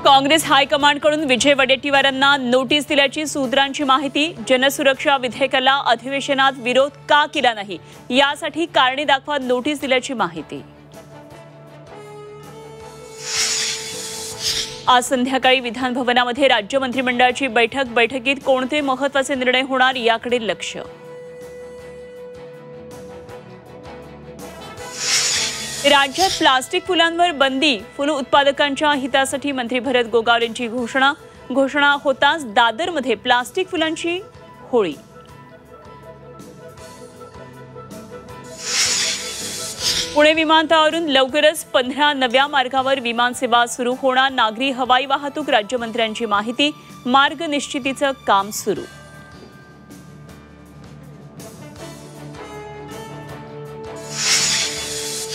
काँग्रेस हायकमांडकडून विजय वडेट्टीवारांना notice दिल्याची सूत्रांची माहिती। जनसुरक्षा विधेयकाला अधिवेशनात विरोध का केला नाही यासाठी कारणे दाखवा नोटीस दिल्याची माहिती। आज संध्याकाळी विधान भवनामध्ये राज्य मंत्रिमंडळाची बैठकीत कोणते महत्त्वाचे निर्णय होणार याकडे लक्ष। राज्यात प्लास्टिक फुलांवर बंदी, फुल उत्पादकांच्या हितासाठी मंत्री भरत गोगावले यांची घोषणा होताच दादरमध्ये प्लास्टिक फुलांची होळी। पुणे विमानतळावरून लवकरच 15 नव्या मार्गावर विमान सेवा सुरू होणार। नागरी हवाई वाहतूक राज्यमंत्र्यांची माहिती। मार्ग निश्चितीचं काम सुरू।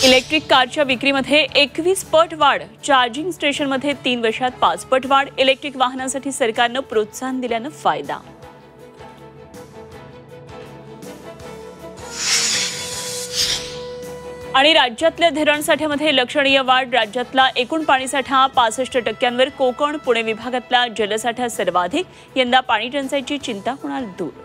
इलेक्ट्रिक कारच्या विक्रीमध्ये 21 पट वाढ, चार्जिंग स्टेशनमध्ये 3 वर्षात 5 पट वाढ। इलेक्ट्रिक वाहनांसाठी सरकारनं प्रोत्साहन दिल्यानं फायदा। आणि राज्यातल्या धरणसाठ्यामध्ये लक्षणीय वाढ। राज्यातला एकूण पाणीसाठा 65%। कोकण पुणे विभागातला जलसाठा सर्वाधिक। यंदा पाणी टंचाईची चिंता होणार दूर।